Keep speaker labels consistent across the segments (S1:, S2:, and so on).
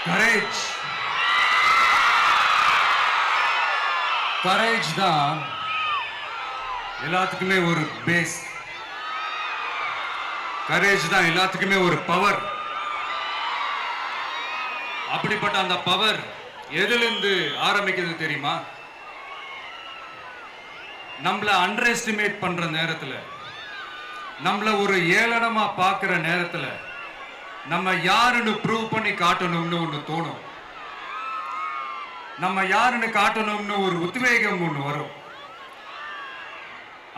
S1: Courage courage தான் எல்லாத்துக்குமே ஒரு பேஸ். கரேஜ் தான் எல்லாத்துக்குமே ஒரு பவர். அப்படிப்பட்ட அந்த பவர் எதிலிருந்து ஆரம்பிக்கிறது தெரியுமா? நம்மள அண்டர் எஸ்டிமேட் பண்ற நேரத்துல, நம்மள ஒரு ஏளனமா பார்க்கிற நேரத்துல, நம்ம யாருன்னு ப்ரூவ் பண்ணி காட்டணும்னு ஒண்ணு தோணும். நம்ம யாருன்னு காட்டணும்னு ஒரு உத்வேகம் ஒண்ணு வரும்.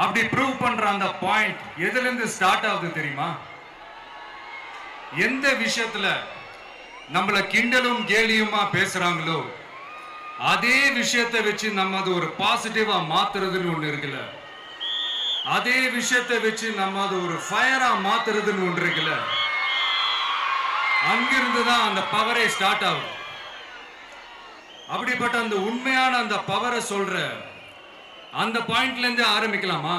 S1: அப்படி ப்ரூவ் பண்ற அந்த பாயிண்ட் எதுல இருந்து ஸ்டார்ட் ஆகுது தெரியுமா? எந்த விஷயத்துல நம்மள கிண்டலும் கேலியுமா பேசுறாங்களோ அதே விஷயத்தை வச்சு நம்ம அது ஒரு பாசிட்டிவா மாத்துறதுன்னு ஒண்ணு இருக்குல்ல, அதே விஷயத்தை வச்சு நம்ம அது ஒரு ஃபயரா மாத்துறதுன்னு ஒன்று இருக்குல்ல, அங்கிருந்து தான் அந்த பவரே ஸ்டார்ட் ஆகும். அப்படிப்பட்ட அந்த உண்மையான அந்த பவரை சொல்ற அந்த பாயிண்ட்ல இருந்து ஆரம்பிக்கலாமா?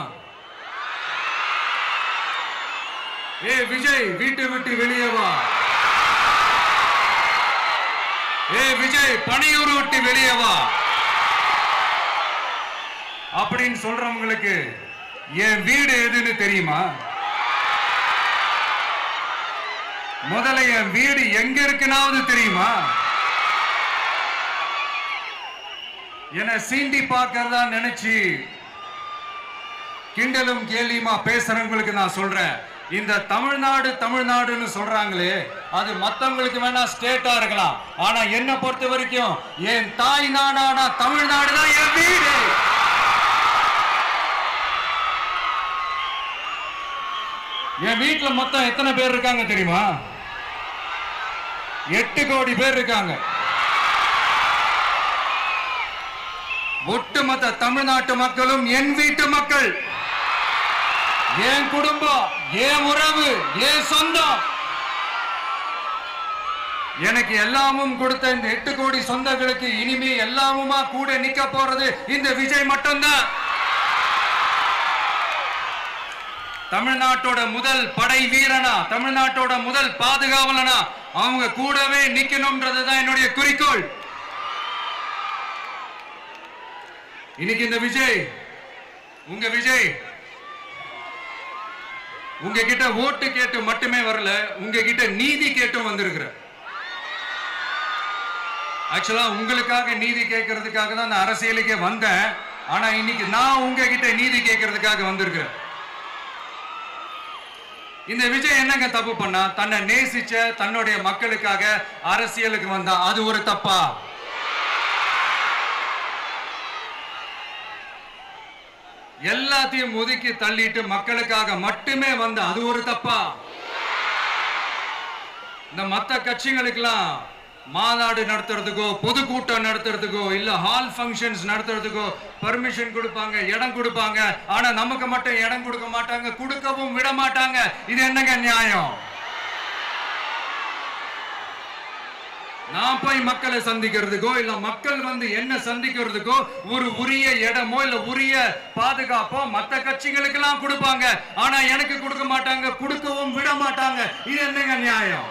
S1: ஏ விஜய், வீட்டை விட்டு வெளியே வா. ஏ விஜய், பணியூர் விட்டு வெளியே வா அப்படின்னு சொல்றவங்களுக்கு என் வீடு எதுன்னு தெரியுமா? முதல்ல என் வீடு எங்க இருக்குனாவது தெரியுமா? என சீண்டி பார்க்கறதா நினைச்சு கிண்டலும் கேலியுமா பேசுறவங்களுக்கு நான் சொல்றேன், இந்த தமிழ்நாடு தமிழ்நாடுன்னு சொல்றாங்களே அது மத்தவங்களுக்கு வேணா ஸ்டேட்டா இருக்கலாம், ஆனா என்ன பொறுத்த வரைக்கும் என் தாய் நாடான தமிழ்நாடு தான் என் வீடு. என் வீட்டுல மொத்தம் எத்தனை பேர் இருக்காங்க தெரியுமா? 8 கோடி பேர் இருக்காங்க. ஒட்டுமொத்த தமிழ்நாட்டு மக்களும் என் வீட்டு மக்கள், என் குடும்பம், என் உறவு, என் சொந்தம். எனக்கு எல்லாமும் கொடுத்த இந்த 8 கோடி சொந்தங்களுக்கு இனிமே எல்லாமுமா கூட நிக்க போறது இந்த விஜய் மட்டும்தான். தமிழ்நாட்டோட முதல் படை வீரனா, தமிழ்நாட்டோட முதல் பாதுகாவலனா அவங்க கூடவே நிக்கணும்ன்றதுதான் என்னுடைய குறிக்கோள். இன்னைக்கு இந்த விஜய், உங்க விஜய் உங்ககிட்ட ஓட்டு கேட்டு மட்டுமே வரல, உங்ககிட்ட நீதி கேட்டும் வந்திருக்கிற. ஆக்சுவலா உங்களுக்காக நீதி கேட்கறதுக்காக தான் நான் அரசியலுக்கே வந்தேன். ஆனா இன்னைக்கு நான் உங்ககிட்ட நீதி கேட்கறதுக்காக வந்திருக்கிறேன். இந்த விஜய் என்னங்க தப்பு பண்ணா? தன்னை நேசிச்ச தன்னுடைய மக்களுக்காக அரசியலுக்கு வந்தா அது ஒரு தப்பா? எல்லாத்தையும் ஒதுக்கி தள்ளிட்டு மக்களுக்காக மட்டுமே வந்த அது ஒரு தப்பா? இந்த மத்த கட்சிகளுக்கெல்லாம் மாநாடு நடத்துறதுக்கோ பொதுக்கூட்டம் நடத்துறதுக்கோ இல்ல ஹால் ஃபங்க்ஷன்ஸ் நடத்துறதுக்கோ பர்மிஷன் கொடுப்பாங்க, இடம் கொடுப்பாங்க. ஆனா நமக்கு மட்டும் இடம் கொடுக்க மாட்டாங்க, கொடுக்கவும் விட மாட்டாங்க. இது என்னங்க நியாயம்? நான் போய் மக்களை சந்திக்கிறதுக்கோ இல்ல மக்கள் வந்து என்ன சந்திக்கிறதுக்கோ ஒரு உரிய இடமோ இல்ல உரிய பாதுகாப்போ மத்த கட்சிகளுக்கு எல்லாம் கொடுப்பாங்க. ஆனா எனக்கு கொடுக்க மாட்டாங்க, கொடுக்கவும் விட மாட்டாங்க. இது என்னங்க நியாயம்?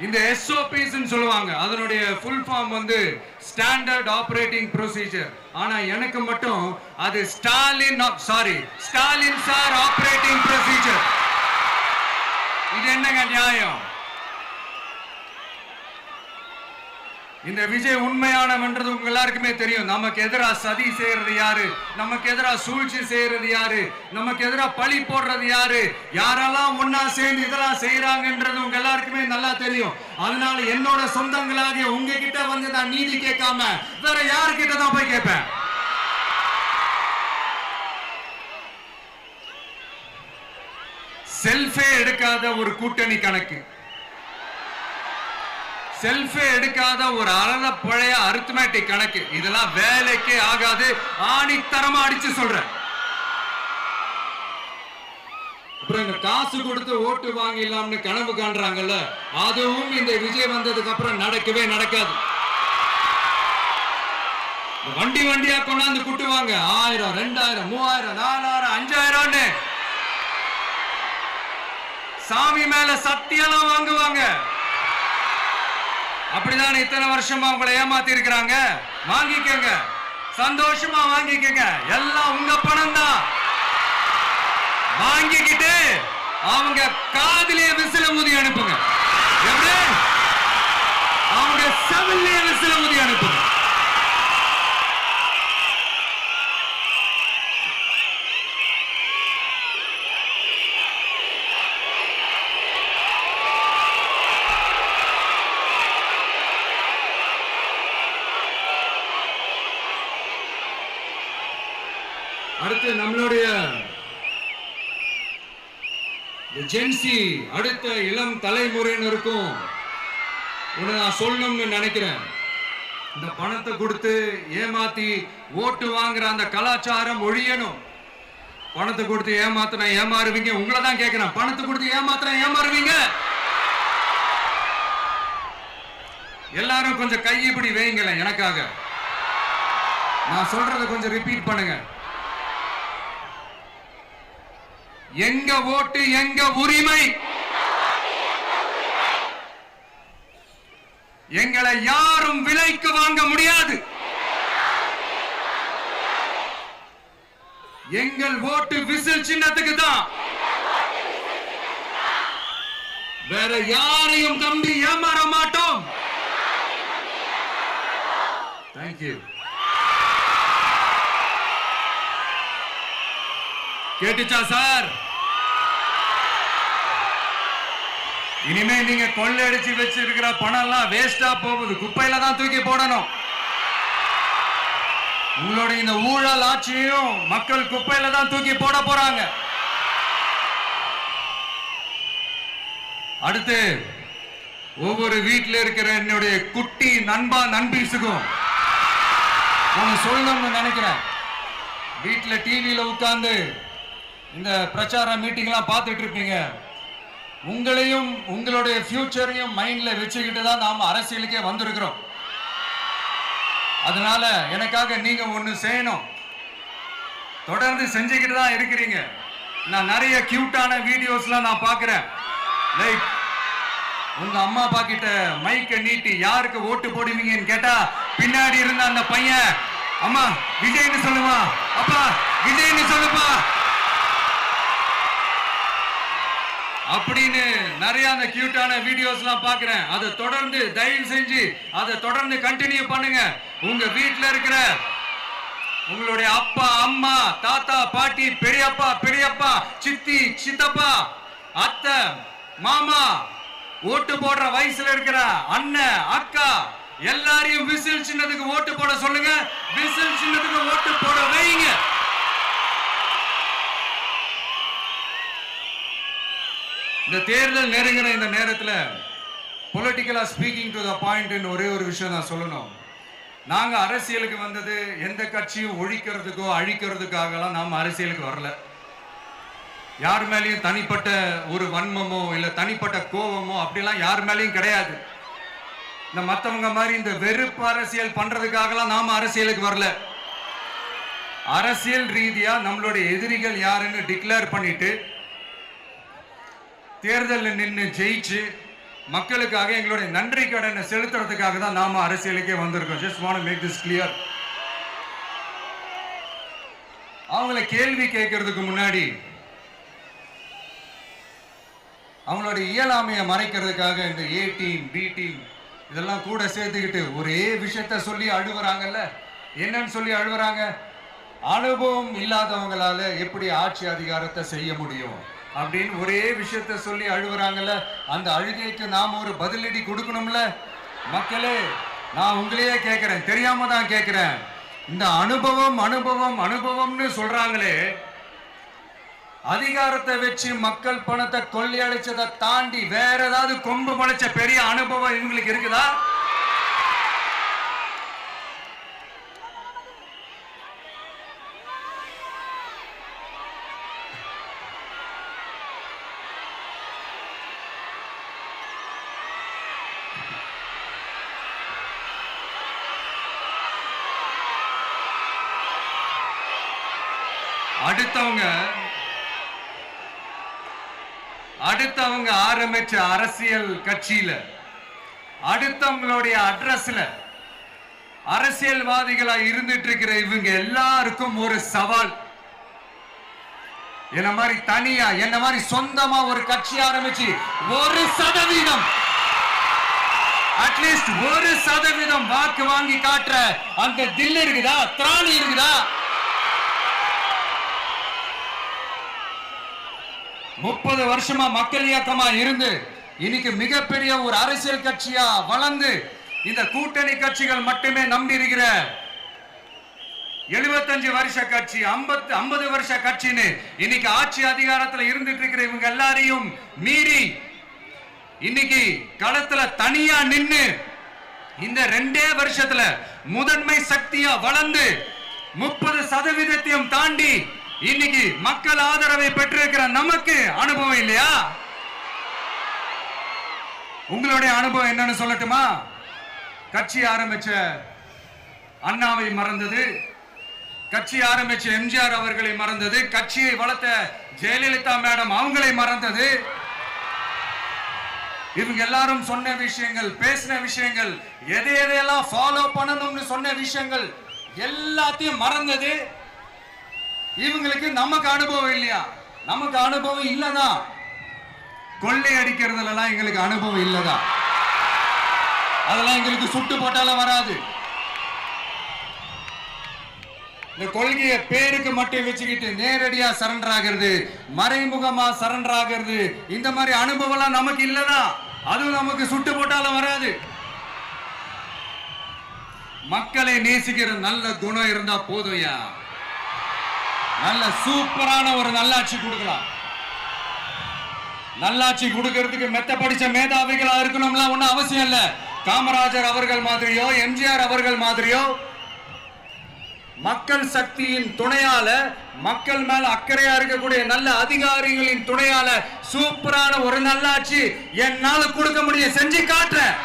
S1: இந்த SOPs சொல்லுவாங்க, அதனுடைய ஃபுல் ஃபார்ம் வந்து ஸ்டாண்டர்ட் ஆபரேட்டிங் ப்ரொசீஜர். ஆனா எனக்கு மட்டும் அது ஸ்டாலின் சார் ஆபரேட்டிங் ப்ரொசீஜர். இது என்னங்க நியாயம்? இந்த விஜய் உண்மையானவன்றது உங்க எல்லாருக்குமே தெரியும். நமக்கு எதிரா சதி செய்யறது யாரு, நமக்கு எதிரா சூழ்ச்சி செய்யறது யாரு, நமக்கு எதிரா பழி போடுறது யாரு, யாரெல்லாம் ஒன்னா சேர்ந்து இதெல்லாம் செய்யறாங்கன்றது உங்க எல்லாருக்குமே நல்லா தெரியும். அதனால என்னோட சொந்தங்களாகிய உங்ககிட்ட வந்து நான் நீதி கேட்காம வேற யாருக்கிட்ட தான் போய் கேட்பேன்? செல்ஃபே எடுக்காத ஒரு கூட்டணி கணக்கு, செல்ஃபே எடுக்காத ஒரு அறத பழைய அரித்மெட்டிக் கணக்கு, இதெல்லாம் வேலைக்கே ஆகாது. ஆணித்தரமா அடிச்சு சொல்றேன். அப்புறம் இந்த காசு கொடுத்து ஓட்டு வாங்கிடலாம்னு கனவு காண்றாங்கல்ல, அதுவும் இந்த விஜய் வந்ததுக்கு அப்புறம் நடக்கவே நடக்காது. வண்டி வண்டியா கொண்டாந்து குட்டுவாங்க, 1000, 2000, 3000, 4000, 5000. சாமி மேல சத்தியெல்லாம் வாங்குவாங்க. அப்படிதான் இத்தனை வருஷமா உங்களை ஏமாத்தி இருக்கிறாங்க. வாங்கிக்கங்க, சந்தோஷமா வாங்கிக்கங்க. எல்லாம் உங்க பணம் தான். வாங்கிக்கிட்டு அவங்க காதிலே விசில ஊதி அனுப்புங்க. எப்படி? அவங்க செவிலே விசில ஊதி அனுப்புங்க. அடுத்து நம்மளுடைய ஜென்சி அடுத்த இளம் தலைமுறையினருக்கும் நான் சொல்லணும்னு நினைக்கிறேன். இந்த பணத்தை கொடுத்து ஏமாத்தி ஓட்டு வாங்குற அந்த கலாச்சாரம் ஒழியணும். பணத்தை கொடுத்து ஏமாத்தினா ஏமாறுவீங்க. உங்களை தான் கேட்கிறேன், பணத்தை கொடுத்து ஏமாத்தினா ஏமாறுவீங்க? எல்லாரும் கொஞ்சம் கை இப்படி வைங்களேன் எனக்காக. நான் சொல்றதை கொஞ்சம் ரிப்பீட் பண்ணுங்க. எங்க ஓட்டு எங்க உரிமை. எங்களை யாரும் விலைக்கு வாங்க முடியாது. எங்கள் ஓட்டு விசில் சின்னத்துக்கு தான். வேற யாரையும் நம்பி ஏமாற மாட்டோம். தேங்க்யூ. கேட்டுச்சா சார்? இனிமே நீங்க கொள்ளையடிச்சு வச்சிருக்கிற பணம் எல்லாம் வேஸ்டா போகுது. குப்பையில தான் தூக்கி போடணும். உங்களுடைய இந்த ஊழல் ஆட்சியும் மக்கள் குப்பையில தான் தூக்கி போட போறாங்க. அடுத்து ஒவ்வொரு வீட்டில் இருக்கிற என்னுடைய குட்டி நண்பா நண்பீஸுக்கும் நான் சொல்லணும்னு நினைக்கிறேன். வீட்டில் டிவியில உட்கார்ந்து இந்த பிரச்சார மீட்டிங்லாம் பார்த்துட்டு இருப்பீங்க. உங்களையும் உங்களுடைய ஃபியூச்சரையும் மைண்ட்ல வச்சுக்கிட்டு தான் நாம அரசியலுக்கே வந்திருக்கிறோம். அதனால எனக்காக நீங்க ஒண்ணு செய்யணும். தொடர்ந்து செஞ்சுக்கிட்டு தான் இருக்கிறீங்க. நான் நிறைய கியூட்டான வீடியோஸ்லாம் நான் பார்க்கிறேன். லைக் உங்க அம்மா அப்பா கிட்ட மைக்க நீட்டி யாருக்கு ஓட்டு போடுவீங்கன்னு கேட்டா பின்னாடி இருந்த அந்த பையன், அம்மா விஜய்னு சொல்லுமா, அப்பா விஜய்னு சொல்லுப்பா அப்படின்னு நிறைய அந்த கியூட்டான வீடியோஸ்லாம் பார்க்கிறேன். அதை தொடர்ந்து தயவு செஞ்சு அதை தொடர்ந்து கண்டினியூ பண்ணுங்க. உங்க வீட்டில் இருக்கிற உங்களுடைய அப்பா அம்மா தாத்தா பாட்டி பெரியப்பா பெரியப்பா சித்தி சித்தப்பா அத்தை மாமா ஓட்டு போடுற வயசுல இருக்கிற அண்ணன் அக்கா எல்லாரையும் விசில் சின்னத்துக்கு ஓட்டு போட சொல்லுங்க. விசில் சின்னத்துக்கு ஓட்டு போட வைங்க. இந்த தேர்தல் நெருங்கிற இந்த நேரத்தில் பொலிட்டிக்கலா ஸ்பீக்கிங் டு த பாயிண்ட் ஒரே ஒரு விஷயம் நான் சொல்லணும். நாங்க அரசியலுக்கு வந்தது எந்த கட்சியும் ஒழிக்கிறதுக்கோ அழிக்கிறதுக்காகலாம் நாம அரசியலுக்கு வரல. யார் மேலேயும் தனிப்பட்ட ஒரு வன்மமோ இல்ல தனிப்பட்ட கோபமோ அப்படிலாம் யார் மேலேயும் கிடையாது. இந்த மற்றவங்க மாதிரி இந்த வெறுப்பு அரசியல் பண்றதுக்காகலாம் நாம அரசியலுக்கு வரல. அரசியல் ரீதியா நம்மளுடைய எதிரிகள் யாருன்னு டிக்ளேர் பண்ணிட்டு தேர்தலில் நின்று ஜெயிச்சு மக்களுக்காக எங்களுடைய நன்றி கடனை செலுத்துறதுக்காக தான் நாம அரசியலுக்கே வந்திருக்கோம். Just want to make this clear. அவங்கள கேள்வி கேட்கறதுக்கு முன்னாடி அவங்களோட இயலாமையை மறைக்கிறதுக்காக இந்த ஏ டீம் பி டீம் இதெல்லாம் கூட சேர்த்துக்கிட்டு ஒரே விஷயத்த சொல்லி அழுவுறாங்கல்ல. என்னன்னு சொல்லி அழுவுறாங்க? அனுபவம் இல்லாதவங்களால எப்படி ஆட்சி அதிகாரத்தை செய்ய முடியும் அப்படின்னு ஒரே விஷயத்த சொல்லி அழுவுறாங்கல்ல. அந்த அழுகைக்கு நாம ஒரு பதிலடி கொடுக்கணும்ல. மக்களே, நான் உங்களையே கேட்கிறேன், தெரியாம தான் கேட்கிறேன். இந்த அனுபவம் அனுபவம் அனுபவம்னு சொல்றாங்களே, அதிகாரத்தை வச்சு மக்கள் பணத்தை கொள்ளையடிச்சதை தாண்டி வேற ஏதாவது கொம்பு முளைச்ச பெரிய அனுபவம் இவங்களுக்கு இருக்குதா? அடுத்தவங்க ஆரம்பிச்ச அரசியல் கட்சியில, அடுத்தவங்களுடைய அட்ரஸ்ல அரசியல்வாதிகளா இருந்துட்டு இருக்கிற இவங்க எல்லாருக்கும் ஒரு சவால். என்ன மாதிரி தனியா, என்ன மாதிரி சொந்தமா ஒரு கட்சி ஆரம்பிச்சு 1% அட்லீஸ்ட் 1% வாக்கு வாங்கி காட்டுற அந்த தில் இருக்குதா, திராணி இருக்குதா? 30 வருஷமா மக்கள் இயக்கமா இருந்து இன்னைக்கு மிகப்பெரிய ஒரு அரசியல் கட்சியா வளர்ந்து இந்த கூட்டணி கட்சிகள் மட்டுமே நம்பி இருக்கிற 75 வருஷ கட்சி, 50 வருஷ கட்சின்னு இன்னைக்கு ஆட்சி அதிகாரத்தில் இருந்துட்டு இருக்கிற இவங்க எல்லாரையும் மீறி இன்னைக்கு களத்துல தனியா நின்னு இந்த 2 வருஷத்துல முதன்மை சக்தியா வளர்ந்து 30% தாண்டி இன்னைக்கு மக்கள் ஆதரவை பெற்றிருக்கிற நமக்கு அனுபவம் இல்லையா? உங்களுடைய அனுபவம் என்னன்னு சொல்லட்டுமா? கட்சி ஆரம்பிச்ச அண்ணாவை மறந்தது, கட்சி ஆரம்பிச்ச எம்ஜிஆர் அவர்களை மறந்தது, கட்சியை வளர்த்த ஜெயலலிதா மேடம் அவங்களை மறந்தது. இவங்க எல்லாரும் சொன்ன விஷயங்கள், பேசின விஷயங்கள், எதையெல்லாம் ஃபாலோ பண்ணணும்னு சொன்ன விஷயங்கள் எல்லாத்தையும் மறந்தது. இவங்களுக்கு நமக்கு அனுபவம் இல்லையா? நமக்கு அனுபவம் இல்லதான். கொள்ளை அடிக்கிறதுலாம் எங்களுக்கு அனுபவம் இல்லதான். அதெல்லாம் எங்களுக்கு சுட்டு போட்டாலும் வராது. இந்த கொள்கையை பேருக்கு மட்டும் வச்சுக்கிட்டு நேரடியா சரண்டர் ஆகிறது, மறைமுகமா சரண்டர் ஆகிறது, இந்த மாதிரி அனுபவம் நமக்கு இல்லதான். அதுவும் நமக்கு சுட்டு போட்டாலும் வராது. மக்களை நேசிக்கிற நல்ல குணம் இருந்தா போதும்யா. நல்ல சூப்பரான ஒரு நல்லாட்சி கொடுக்கலாம். நல்லாட்சி கொடுக்கிறதுக்கு மெத்த படிச்ச மேதாவிகளா இருக்கணும்லாம் ஒன்னும் அவசியம் இல்ல. காமராஜர் அவர்கள் மாதிரியோ, எம்ஜிஆர் அவர்கள் மாதிரியோ மக்கள் சக்தியின் துணையால, மக்கள் மேல அக்கறையா இருக்கக்கூடிய நல்ல அதிகாரிகளின் துணையால சூப்பரான ஒரு நல்லாட்சி என்னால கொடுக்க முடியும், செஞ்சு காட்டுறேன்.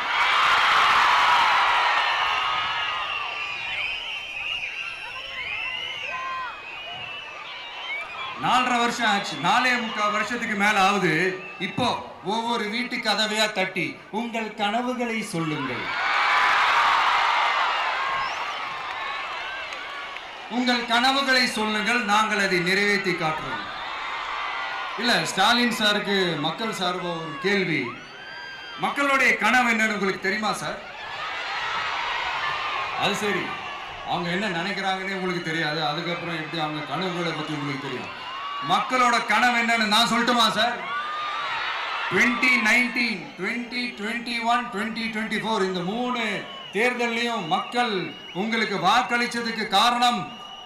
S1: நாலரை வருஷம் ஆச்சு, 4.25 வருஷத்துக்கு மேல ஆகுது. இப்போ ஒவ்வொரு வீட்டு கதவையா தட்டி உங்கள் கனவுகளை சொல்லுங்கள், உங்கள் கனவுகளை சொல்லுங்கள், நாங்கள் அதை நிறைவேற்றி காட்டுறோம். இல்ல, ஸ்டாலின் சாருக்கு மக்கள் சார்பா ஒரு கேள்வி. மக்களுடைய கனவு என்னன்னு உங்களுக்கு தெரியுமா சார்? அது சரி, அவங்க என்ன நினைக்கிறாங்கன்னு உங்களுக்கு தெரியாது, அதுக்கப்புறம் எப்படி அவங்க கனவுகளை பத்தி உங்களுக்கு தெரியும். மக்களோட கனவு என்னன்னு நான் சொல்லட்டுமா சார்? 2019, 2021, 2024 இந்த 3 தேர்தலையும் மக்கள் உங்களுக்கு வாக்களிச்சதுக்கு காரணம்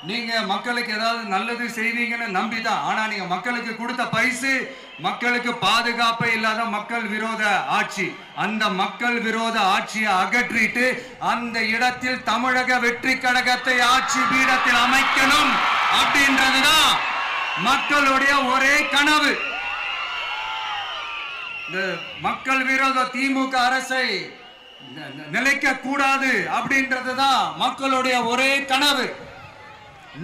S1: நீங்க மக்களுக்கு ஏதாவது நல்லது செய்வீங்கன்னு நம்பிதான். ஆனா நீங்க மக்களுக்கு கொடுத்த பரிசு மக்களுக்கு பாதுகாப்பே இல்லாத மக்கள் விரோத ஆட்சி. அந்த மக்கள் விரோத ஆட்சியை அகற்றிட்டு அந்த இடத்தில் தமிழக வெற்றி கழகத்தை ஆட்சி பீடத்தில் அமைக்கணும் அப்படின்றதுதான் மக்களுடைய ஒரே கனவு. இந்த மக்கள் விரோத திமுக அரசை நிலைக்க கூடாது அப்படின்றதுதான் மக்களுடைய ஒரே கனவு.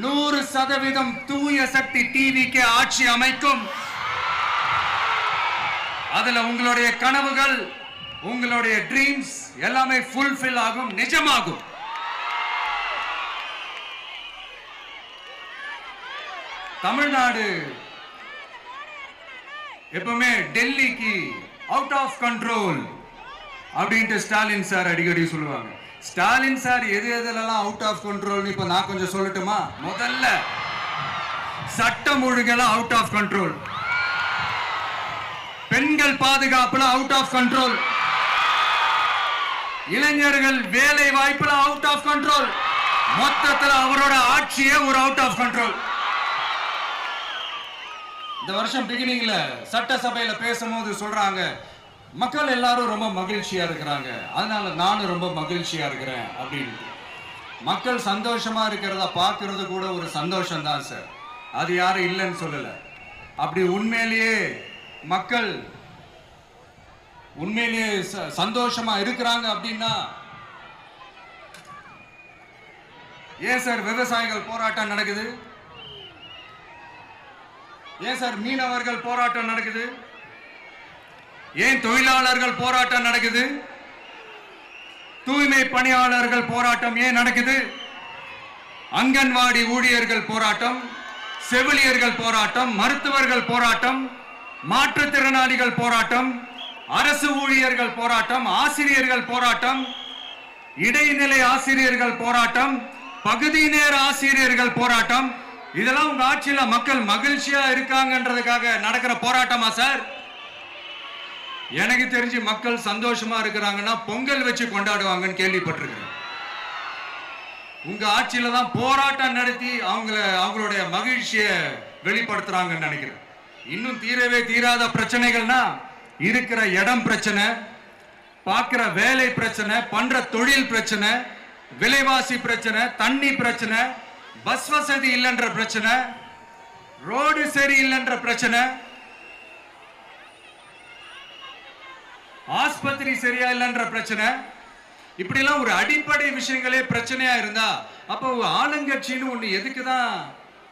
S1: 100% தூய சக்தி டிவிக்கு ஆட்சி அமைக்கும். அதுல உங்களுடைய கனவுகள், உங்களுடைய ட்ரீம்ஸ் எல்லாமே ஃபுல்ஃபில் ஆகும், நிஜமாகும். தமிழ்நாடு எப்பவுமே டெல்லிக்கு அவுட் ஆஃப் கண்ட்ரோல் அப்படின்ட்டு ஸ்டாலின் சார் அடிக்கடி சொல்லுவாங்க. ஸ்டாலின் சார் எதெல்லாம் அவுட் ஆஃப் கண்ட்ரோல் இப்ப நான் கொஞ்சம் சொல்லட்டுமா? முதல்ல சட்டம் ஒழுங்கெல்லாம் அவுட் ஆஃப் கண்ட்ரோல், பெண்கள் பாதுகாப்புல அவுட் ஆஃப் கண்ட்ரோல், இளைஞர்கள் வேலை வாய்ப்புல அவுட் ஆஃப் கண்ட்ரோல், மொத்தத்தில் அவரோட ஆட்சியே ஒரு அவுட் ஆஃப் கண்ட்ரோல். இந்த வருஷம் பிகினிங்ல சட்டசபையில பேசும்போது சொல்றாங்க, மக்கள் எல்லாரும் ரொம்ப மகிழ்ச்சியா இருக்கிறாங்க, அதனால நானும் ரொம்ப மகிழ்ச்சியா இருக்கிறேன் அப்படின்னு. மக்கள் சந்தோஷமா இருக்கிறத பார்க்கறது கூட ஒரு சந்தோஷம் தான் சார், அது யாரும் இல்லைன்னு சொல்லல. அப்படி உண்மையிலேயே மக்கள் உண்மையிலேயே சந்தோஷமா இருக்கிறாங்க அப்படின்னா ஏன் சார் விவசாயிகள் போராட்டம் நடக்குது? ஏன் சார் மீனவர்கள் போராட்டம் நடக்குது? ஏன் தொழிலாளர்கள் போராட்டம் நடக்குது? தூய்மை பணியாளர்கள் போராட்டம் ஏன் நடக்குது? அங்கன்வாடி ஊழியர்கள் போராட்டம், செவிலியர்கள் போராட்டம், மருத்துவர்கள் போராட்டம், மாற்றுத்திறனாளிகள் போராட்டம், அரசு ஊழியர்கள் போராட்டம், ஆசிரியர்கள் போராட்டம், இடைநிலை ஆசிரியர்கள் போராட்டம், பகுதி நேர ஆசிரியர்கள் போராட்டம். இதெல்லாம் உங்க ஆட்சியில மக்கள் மகிழ்ச்சியா இருக்காங்கன்றதுக்காக நடக்கிற போராட்டமா சார்? எனக்கு தெரிஞ்சு மக்கள் சந்தோஷமா இருக்கிறாங்கன்னா பொங்கல் வச்சு கொண்டாடுவாங்கன்னு கேள்விப்பட்டிருக்கிறேன். உங்க ஆட்சியில தான் போராட்டம் நடத்தி அவங்களுடைய மகிழ்ச்சியை வெளிப்படுத்துறாங்கன்னு நினைக்கிறேன். இன்னும் தீரவே தீராத பிரச்சனைகள்னா இருக்கிற இடம் பிரச்சனை, பார்க்கிற வேலை பிரச்சனை, பண்ற தொழில் பிரச்சனை, விலைவாசி பிரச்சனை, தண்ணி பிரச்சனை, பஸ் வசதி இல்லைன்ற பிரச்சனை, ரோடு சரி இல்லைன்ற பிரச்சனை, ஆஸ்பத்திரி சரியா இல்லைன்ற பிரச்சனை. இப்படி எல்லாம் ஒரு அடிப்படை விஷயங்களே பிரச்சனையா இருந்தா அப்போ ஆளுங்கட்சின்னு ஒண்ணு எதுக்குதான்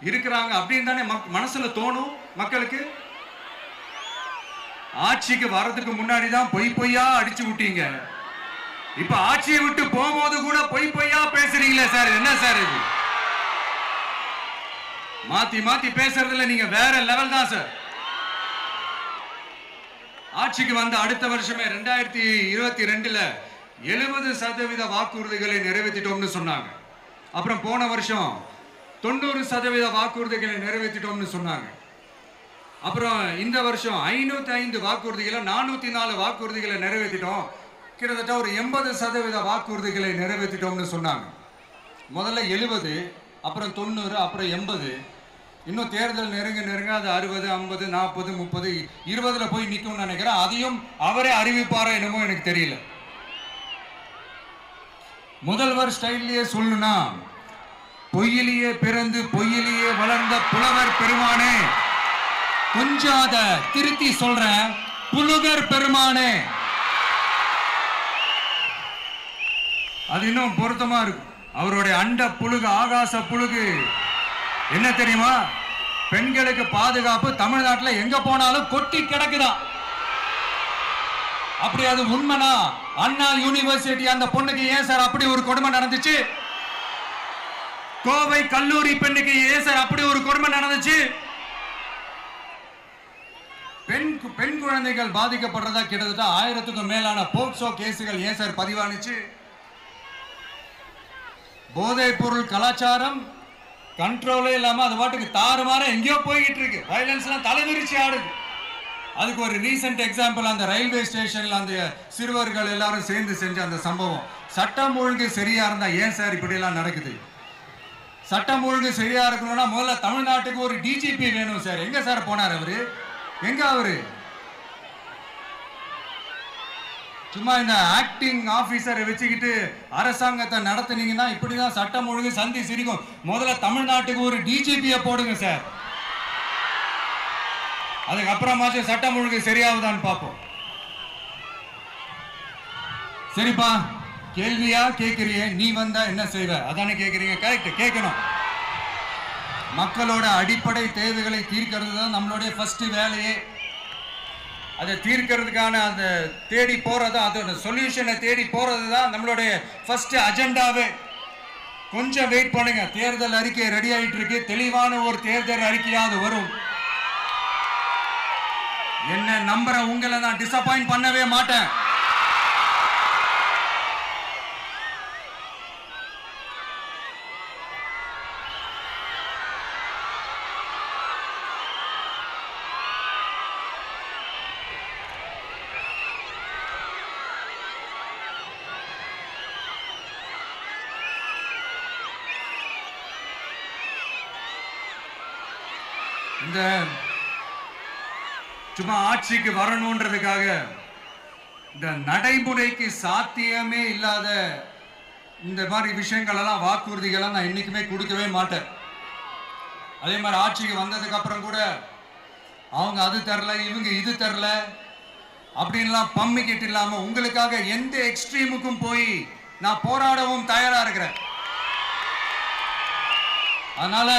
S1: இருக்கிறாங்க அப்படின்னு தானே மனசுல தோணும் மக்களுக்கு. ஆட்சிக்கு வர்றதுக்கு முன்னாடி தான் பொய் பொய்யா அடிச்சு விட்டீங்க. இப்ப ஆட்சியை விட்டு போகும்போது கூட பொய் பொய்யா பேசுறீங்களே சார், என்ன சார் இது? மாத்தி மாத்தி பேசுறதுல நீங்க வேற லெவல் தான் சார். ஆட்சிக்கு வந்த அடுத்த வருஷமே 2022ல 70% வாக்குறுதிகளை நிறைவேற்றிட்டோம்னு சொன்னாங்க. அப்புறம் போன வருஷம் 90% வாக்குறுதிகளை நிறைவேற்றிட்டோம்னு சொன்னாங்க. அப்புறம் இந்த வருஷம் 505 வாக்குறுதிகளை 404 வாக்குறுதிகளை நிறைவேற்றிட்டோம். கிட்டத்தட்ட ஒரு 80% வாக்குறுதிகளை நிறைவேற்றிட்டோம்னு சொன்னாங்க. முதல்ல 70, அப்புறம் 90, அப்புறம் 80. இன்னும் தேர்தல் நெருங்க அது 60, 50, 40, 30, 20ல போய் நிற்கும்னு நினைக்கிறேன். அதையும் அவரே அறிவிப்பாரோ என்னமோ எனக்கு தெரியல. முதல்வர் ஸ்டைல்லையே சொல்லணும்னா, பொய்யிலேயே பிறந்து பொய்யிலேயே வளர்ந்த புலவர் பெருமானே, கொஞ்சம் அதை திருத்தி சொல்றேன், புலுகர் பெருமானே. அது இன்னும் பொருத்தமா இருக்கும். அவருடைய அண்ட புழுகு, ஆகாச புழுகு என்ன தெரியுமா? பெண்களுக்கு பாதுகாப்பு தமிழ்நாட்டில் எங்க போனாலும் கொட்டி கிடக்குதான். அப்படி அது உண்மைனா அண்ணா யூனிவர்சிட்டி அந்த பொண்ணுக்கு ஏன் சார் அப்படி ஒரு கொடுமை நடந்துச்சு? கோவை கல்லூரி பெண்ணுக்கு ஏன் சார் அப்படி ஒரு கொடுமை நடந்துச்சு? பெண் குழந்தைகள் பாதிக்கப்படுறதா கிட்டத்தட்ட 1000க்கும் மேலான போக்சோ கேசுகள் ஏன் சார் பதிவானுச்சு? போதைப் பொருள் கலாச்சாரம் கண்ட்ரோலே இல்லாம அது பாட்டுக்கு தாறுமாற எங்கேயோ போய்கிட்டு இருக்கு. வயலன்ஸ்லாம் தலைவிரிச்சு ஆடுது. அதுக்கு ஒரு ரீசெண்ட் எக்ஸாம்பிள் அந்த ரயில்வே ஸ்டேஷன்ல அந்த சிறுவர்கள் எல்லாரும் சேர்ந்து செஞ்ச அந்த சம்பவம். சட்டம் ஒழுங்கு சரியா இருந்தா ஏன் சார் இப்படி எல்லாம் நடக்குது? சட்டம் ஒழுங்கு சரியா இருக்கணும்னா முதல்ல தமிழ்நாட்டுக்கு ஒரு டிஜிபி வேணும் சார். எங்க சார் போனார் அவரு? எங்க அவரு? சும்மா இந்த ஆக்டிங் ஆபீசரை வச்சுக்கிட்டு அரசாங்கத்தை நடத்துனீங்கன்னா இப்படிதான் சட்டம் ஒழுங்கு சந்தி சிரிக்கும். முதல்ல தமிழ்நாட்டுக்கு ஒரு டிஜிபியை போடுங்க சார். அதுக்கப்புறமாச்சும் சட்டம் ஒழுங்கு சரியாகுதான்னு பார்ப்போம். சரிப்பா, கேள்வியா கேட்கறிய, நீ வந்தா என்ன செய்வ அதானே கேட்கறீங்க. கரெக்ட், கேட்கணும். மக்களோட அடிப்படை தேவைகளை தீர்க்கிறது தான் நம்மளுடைய ஃபர்ஸ்ட் வேலையே. அதை தீர்க்கிறதுக்கான அந்த தேடி போறது, அதோட சொல்யூஷனை தேடி போறது தான் நம்மளுடைய ஃபர்ஸ்ட் அஜெண்டாவே. கொஞ்சம் வெயிட் பண்ணுங்க, தேர்தல் அறிக்கை ரெடி ஆயிட்டு இருக்கு. தெளிவான ஒரு தேர்தல் அறிக்கையாவது வரும். என்ன நம்புற உங்களை நான் டிசப்பாயிண்ட் பண்ணவே மாட்டேன். இந்த சும்மா ஆட்சிக்கு வரணும்ன்றதுக்காக இந்த நடைமுறைக்கு சாத்தியமே இல்லாத இந்த மாதிரி விஷயங்கள் எல்லாம், வாக்குறுதிகளை நான் என்னைக்குமே கொடுக்கவே மாட்டேன். அதே மாதிரி ஆட்சிக்கு வந்ததுக்கு அப்புறம் கூட அவங்க அது தரல, இவங்க இது தரல அப்படின்லாம் பம்மிக்கிட்டு இல்லாம உங்களுக்காக எந்த எக்ஸ்ட்ரீமுக்கும் போய் நான் போராடவும் தயாரா இருக்கிறேன். அதனால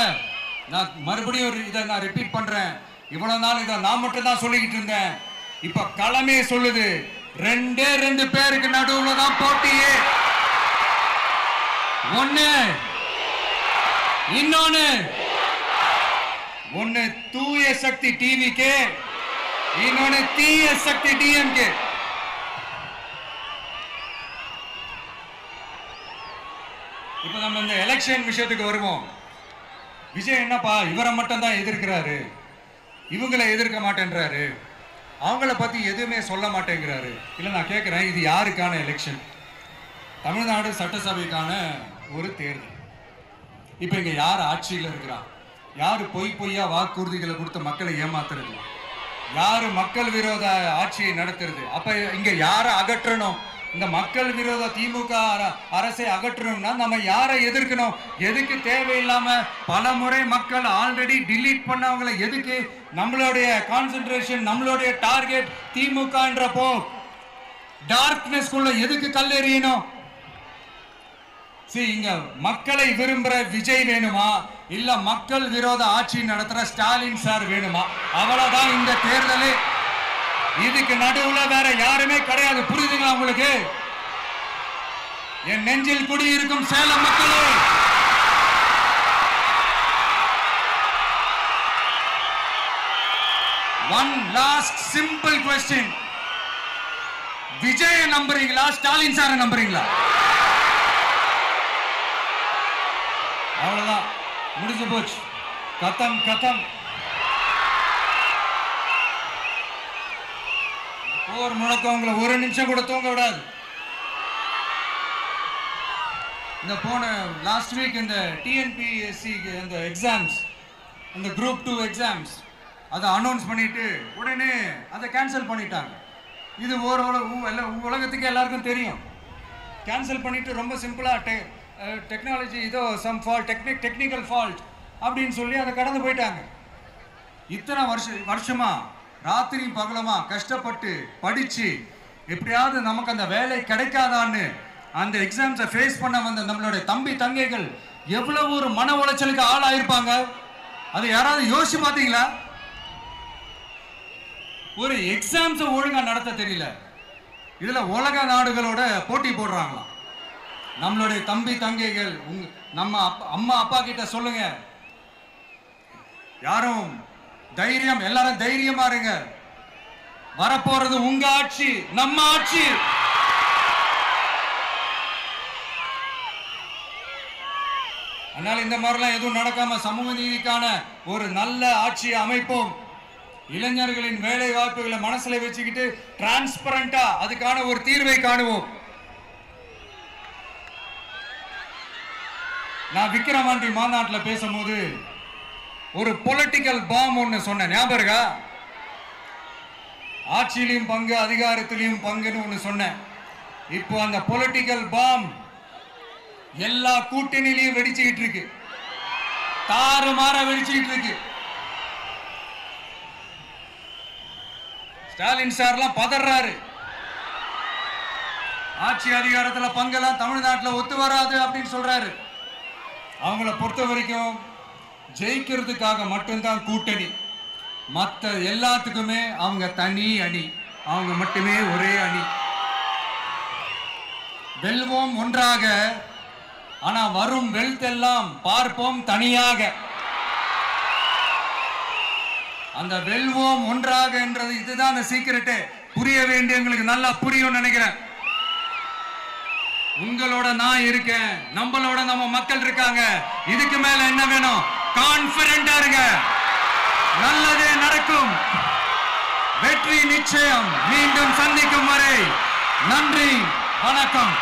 S1: நான் மறுபடியும் இதை நான் ரிப்பீட் பண்றேன். இவ்வளவு நாள் இதை நான் மட்டும் தான் சொல்லிக்கிட்டு இருந்தேன். இப்ப களமே சொல்லுது, ரெண்டே ரெண்டு பேருக்கு நடுவுல தான் போட்டியே. ஒண்ணு தூய சக்தி டிவிக்கு, இன்னொன்னு தீய சக்தி டிஎம்கே. இப்ப நம்ம இந்த எலெக்ஷன் விஷயத்துக்கு வருவோம். விஜய் என்னப்பா இவரை மட்டும் தான் எதிர்க்கிறாரு, இவங்களை எதிர்க்க மாட்டேன்றாரு, அவங்கள பத்தி எதுவுமே சொல்ல மாட்டேங்கிறாரு. இல்ல நான் கேட்கிறேன், இது யாருக்கான எலெக்ஷன்? தமிழ்நாடு சட்டசபைக்கான ஒரு தேர்தல். இப்ப இங்க யார் ஆட்சியில் இருக்கிறா? யாரு பொய்யா வாக்குறுதிகளை கொடுத்த மக்களை ஏமாத்துறது? யாரு மக்கள் விரோத ஆட்சியை நடத்துறது? அப்ப இங்க யாரை அகற்றணும்? இந்த மக்கள் விரோத திமுக அரசை அகற்றணும்னா நம்ம யாரை எதிர்க்கணும்? எதுக்கு தேவையில்லாம பல முறை மக்கள் ஆல்ரெடி டிலீட் பண்ணவங்களை எதுக்கு? நம்மளுடைய கான்சென்ட்ரேஷன், நம்மளுடைய டார்கெட் திமுகன்றப்போ டார்க்னஸ் குள்ள எதுக்கு கல்லெறியணும்? இங்க மக்களை விரும்புற விஜய் வேணுமா, இல்ல மக்கள் விரோத ஆட்சி நடத்துற ஸ்டாலின் சார் வேணுமா? அவ்வளவுதான் இந்த தேர்தலே. இதுக்கு நடுவுல வேற யாருமே கிடையாது. புரியுதுங்களா உங்களுக்கு? என் நெஞ்சில் குடியிருக்கும் சேலம் மக்களே, one last simple question. Vijay நம்புறீங்களா, ஸ்டாலின் சார நம்புறீங்களா? அவ்வளவுதான், முடிஞ்சு போச்சு. கதம். போர் முழக்கம் உங்களை ஒரு நிமிஷம் கூட தூங்க விடாது. இந்த போன லாஸ்ட் வீக் இந்த டிஎன்பிஎஸ்சி இந்த எக்ஸாம்ஸ், இந்த குரூப் 2 எக்ஸாம்ஸ் அதை அனௌன்ஸ் பண்ணிட்டு உடனே அதை கேன்சல் பண்ணிட்டாங்க. இது உலகத்துக்கு எல்லாருக்கும் தெரியும். கேன்சல் பண்ணிட்டு ரொம்ப சிம்பிளா டெக்னாலஜி இதோ சம் ஃபால்ட், டெக்னிக்கல் ஃபால்ட் அப்படின்னு சொல்லி அதை கடந்து போயிட்டாங்க. இத்தனை வருஷமா ராத்திரி பகலமா கஷ்டப்பட்டு படிச்சு எப்படியாவது நமக்கு அந்த வேலை கிடைக்காதான்னு அந்த எக்ஸாம்ஸை ஃபேஸ் பண்ண வந்த நம்மளுடைய தம்பி தங்கைகள் எவ்வளவு ஒரு மன உளைச்சலுக்கு ஆளாயிருப்பாங்க. அதை யாராவது யோசிச்சு பார்த்தீங்களா? ஒரு எக்ஸாம்ஸை ஒழுங்கா நடத்த தெரியல, இதுல உலக நாடுகளோட போட்டி போடுறாங்களாம். நம்மளுடைய தம்பி தங்கைகள், நம்ம அம்மா அப்பா கிட்ட சொல்லுங்க, யாரும் தைரியம், எல்லாரும் தைரியமா இருங்க. வரப்போறது உங்க ஆட்சி, நம்ம ஆட்சி. அதனால இந்த மாதிரிலாம் எதுவும் நடக்காம சமூக நீதிக்கான ஒரு நல்ல ஆட்சியை அமைப்போம். இளைஞர்களின் வேலை வாய்ப்புகளை மனசுல வச்சுக்கிட்டு டிரான்ஸ்பரண்டா அதுக்கான ஒரு தீர்வை காணுவோம். நான் விக்கிரவாண்டி மாநாட்டில் பேசும்போது ஒரு பொலிட்டிக்கல் பாம் ஒன்னு சொன்னேன், ஞாபகம் இருக்கா? ஆட்சியிலையும் பங்கு, அதிகாரத்திலையும் பங்குன்னு ஒன்னு சொன்னேன். இப்போ அந்த பொலிட்டிக்கல் பாம் எல்லா கூட்டணியிலையும் வெடிச்சுக்கிட்டு இருக்கு, தாறுமாற வெடிச்சுக்கிட்டு இருக்கு. ஸ்டாலின் சார்லாம் பதறாரு, ஆட்சி அதிகாரத்தில் பங்கெல்லாம் தமிழ்நாட்டில் ஒத்து வராது அப்படின்னு சொல்றாரு. அவங்கள பொறுத்த வரைக்கும் ஜெயிக்கிறதுக்காக மட்டும்தான் கூட்டணி, மற்ற எல்லாத்துக்குமே அவங்க தனி அணி, அவங்க மட்டுமே ஒரே அணி. வெல்வோம் ஒன்றாக, ஆனா வரும் வெல்த் எல்லாம் பார்ப்போம் தனியாக. அந்த வெல்வோம் ஒன்றாக என்றது இதுதான் அந்த சீக்கிரட்டே. புரிய வேண்டியவங்களுக்கு நல்லா புரியும் நினைக்கிறேன். உங்களோட நான் இருக்கேன், நம்மளோட நம்ம மக்கள் இருக்காங்க. இதுக்கு மேல என்ன வேணும்? கான்பிடென்டா இருங்க, நல்லதே நடக்கும், வெற்றி நிச்சயம். மீண்டும் சந்திக்கும் வரை நன்றி, வணக்கம்.